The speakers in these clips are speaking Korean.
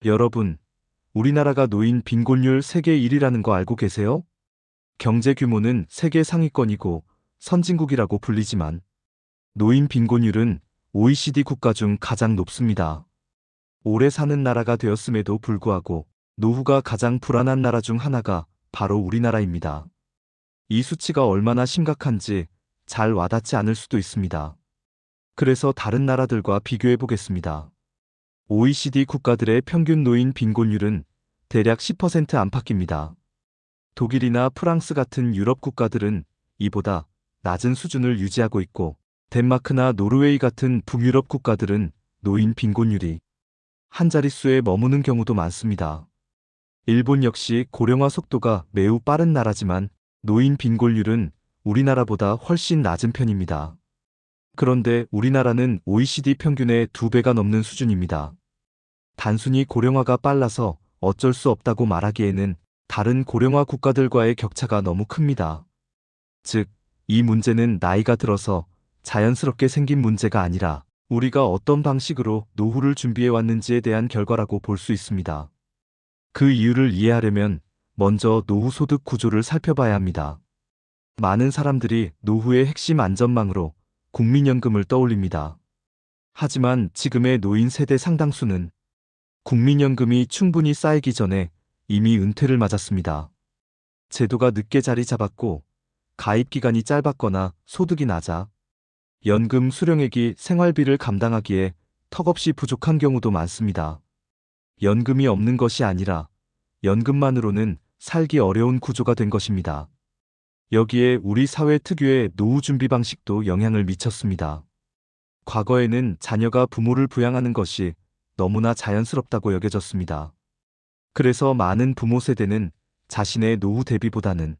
여러분, 우리나라가 노인 빈곤율 세계 1위라는 거 알고 계세요? 경제 규모는 세계 상위권이고 선진국이라고 불리지만 노인 빈곤율은 OECD 국가 중 가장 높습니다. 오래 사는 나라가 되었음에도 불구하고 노후가 가장 불안한 나라 중 하나가 바로 우리나라입니다. 이 수치가 얼마나 심각한지 잘 와닿지 않을 수도 있습니다. 그래서 다른 나라들과 비교해 보겠습니다. OECD 국가들의 평균 노인 빈곤율은 대략 10% 안팎입니다. 독일이나 프랑스 같은 유럽 국가들은 이보다 낮은 수준을 유지하고 있고, 덴마크나 노르웨이 같은 북유럽 국가들은 노인 빈곤율이 한 자릿수에 머무는 경우도 많습니다. 일본 역시 고령화 속도가 매우 빠른 나라지만 노인 빈곤율은 우리나라보다 훨씬 낮은 편입니다. 그런데 우리나라는 OECD 평균의 2배가 넘는 수준입니다. 단순히 고령화가 빨라서 어쩔 수 없다고 말하기에는 다른 고령화 국가들과의 격차가 너무 큽니다. 즉, 이 문제는 나이가 들어서 자연스럽게 생긴 문제가 아니라 우리가 어떤 방식으로 노후를 준비해 왔는지에 대한 결과라고 볼 수 있습니다. 그 이유를 이해하려면 먼저 노후 소득 구조를 살펴봐야 합니다. 많은 사람들이 노후의 핵심 안전망으로 국민연금을 떠올립니다. 하지만 지금의 노인 세대 상당수는 국민연금이 충분히 쌓이기 전에 이미 은퇴를 맞았습니다. 제도가 늦게 자리 잡았고 가입 기간이 짧았거나 소득이 낮아 연금 수령액이 생활비를 감당하기에 턱없이 부족한 경우도 많습니다. 연금이 없는 것이 아니라 연금만으로는 살기 어려운 구조가 된 것입니다. 여기에 우리 사회 특유의 노후 준비 방식도 영향을 미쳤습니다. 과거에는 자녀가 부모를 부양하는 것이 너무나 자연스럽다고 여겨졌습니다. 그래서 많은 부모 세대는 자신의 노후 대비보다는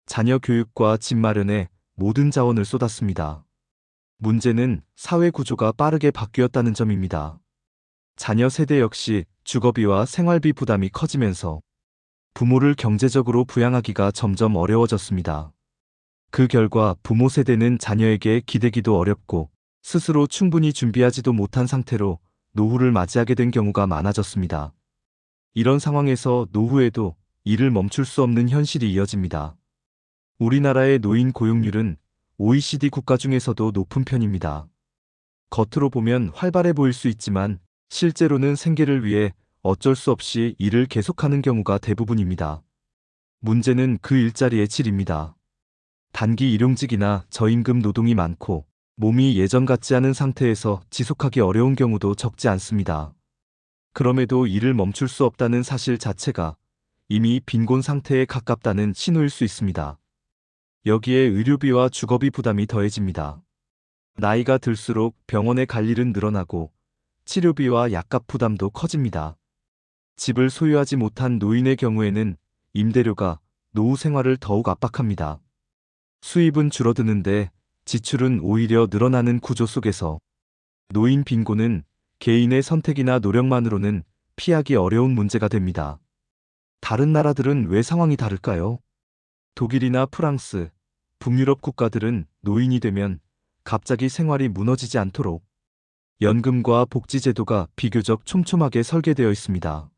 자녀 교육과 집 마련에 모든 자원을 쏟았습니다. 문제는 사회 구조가 빠르게 바뀌었다는 점입니다. 자녀 세대 역시 주거비와 생활비 부담이 커지면서 부모를 경제적으로 부양하기가 점점 어려워졌습니다. 그 결과 부모 세대는 자녀에게 기대기도 어렵고 스스로 충분히 준비하지도 못한 상태로 노후를 맞이하게 된 경우가 많아졌습니다. 이런 상황에서 노후에도 일을 멈출 수 없는 현실이 이어집니다. 우리나라의 노인 고용률은 OECD 국가 중에서도 높은 편입니다. 겉으로 보면 활발해 보일 수 있지만 실제로는 생계를 위해 어쩔 수 없이 일을 계속하는 경우가 대부분입니다. 문제는 그 일자리의 질입니다. 단기 일용직이나 저임금 노동이 많고 몸이 예전 같지 않은 상태에서 지속하기 어려운 경우도 적지 않습니다. 그럼에도 일을 멈출 수 없다는 사실 자체가 이미 빈곤 상태에 가깝다는 신호일 수 있습니다. 여기에 의료비와 주거비 부담이 더해집니다. 나이가 들수록 병원에 갈 일은 늘어나고 치료비와 약값 부담도 커집니다. 집을 소유하지 못한 노인의 경우에는 임대료가 노후 생활을 더욱 압박합니다. 수입은 줄어드는데 지출은 오히려 늘어나는 구조 속에서 노인 빈곤은 개인의 선택이나 노력만으로는 피하기 어려운 문제가 됩니다. 다른 나라들은 왜 상황이 다를까요? 독일이나 프랑스, 북유럽 국가들은 노인이 되면 갑자기 생활이 무너지지 않도록 연금과 복지제도가 비교적 촘촘하게 설계되어 있습니다.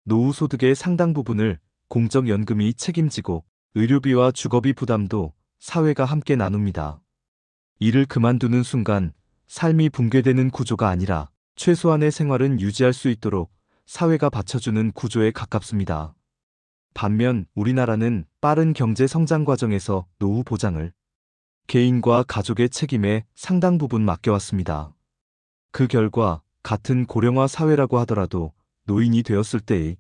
노후 소득의 상당 부분을 공적연금이 책임지고 의료비와 주거비 부담도 사회가 함께 나눕니다. 일을 그만두는 순간 삶이 붕괴되는 구조가 아니라 최소한의 생활은 유지할 수 있도록 사회가 받쳐주는 구조에 가깝습니다. 반면 우리나라는 빠른 경제 성장 과정에서 노후 보장을 개인과 가족의 책임에 상당 부분 맡겨왔습니다. 그 결과 같은 고령화 사회라고 하더라도 노인이 되었을 때의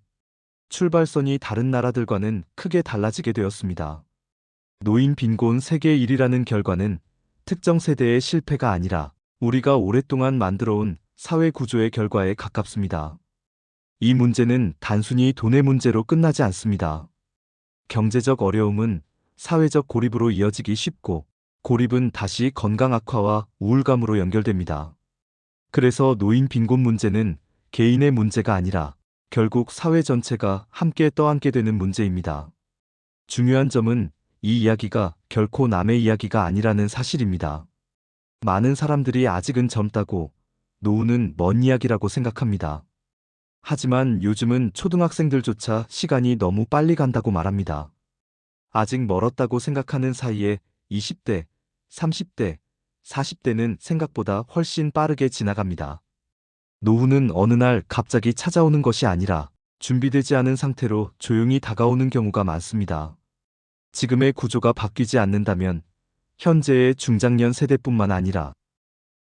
출발선이 다른 나라들과는 크게 달라지게 되었습니다. 노인 빈곤 세계 1위라는 결과는 특정 세대의 실패가 아니라 우리가 오랫동안 만들어온 사회 구조의 결과에 가깝습니다. 이 문제는 단순히 돈의 문제로 끝나지 않습니다. 경제적 어려움은 사회적 고립으로 이어지기 쉽고 고립은 다시 건강 악화와 우울감으로 연결됩니다. 그래서 노인 빈곤 문제는 개인의 문제가 아니라 결국 사회 전체가 함께 떠안게 되는 문제입니다. 중요한 점은 이 이야기가 결코 남의 이야기가 아니라는 사실입니다. 많은 사람들이 아직은 젊다고 노후는 먼 이야기라고 생각합니다. 하지만 요즘은 초등학생들조차 시간이 너무 빨리 간다고 말합니다. 아직 멀었다고 생각하는 사이에 20대, 30대, 40대는 생각보다 훨씬 빠르게 지나갑니다. 노후는 어느 날 갑자기 찾아오는 것이 아니라 준비되지 않은 상태로 조용히 다가오는 경우가 많습니다. 지금의 구조가 바뀌지 않는다면 현재의 중장년 세대뿐만 아니라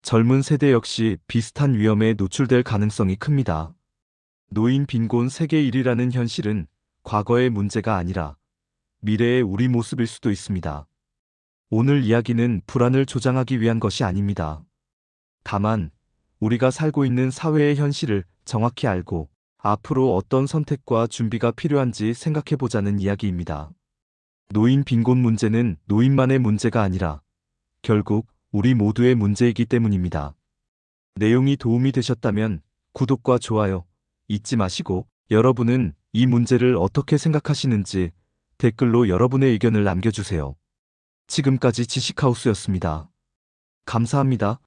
젊은 세대 역시 비슷한 위험에 노출될 가능성이 큽니다. 노인 빈곤 세계 1위라는 현실은 과거의 문제가 아니라 미래의 우리 모습일 수도 있습니다. 오늘 이야기는 불안을 조장하기 위한 것이 아닙니다. 다만 우리가 살고 있는 사회의 현실을 정확히 알고 앞으로 어떤 선택과 준비가 필요한지 생각해보자는 이야기입니다. 노인 빈곤 문제는 노인만의 문제가 아니라 결국 우리 모두의 문제이기 때문입니다. 내용이 도움이 되셨다면 구독과 좋아요 잊지 마시고, 여러분은 이 문제를 어떻게 생각하시는지 댓글로 여러분의 의견을 남겨주세요. 지금까지 지식하우스였습니다. 감사합니다.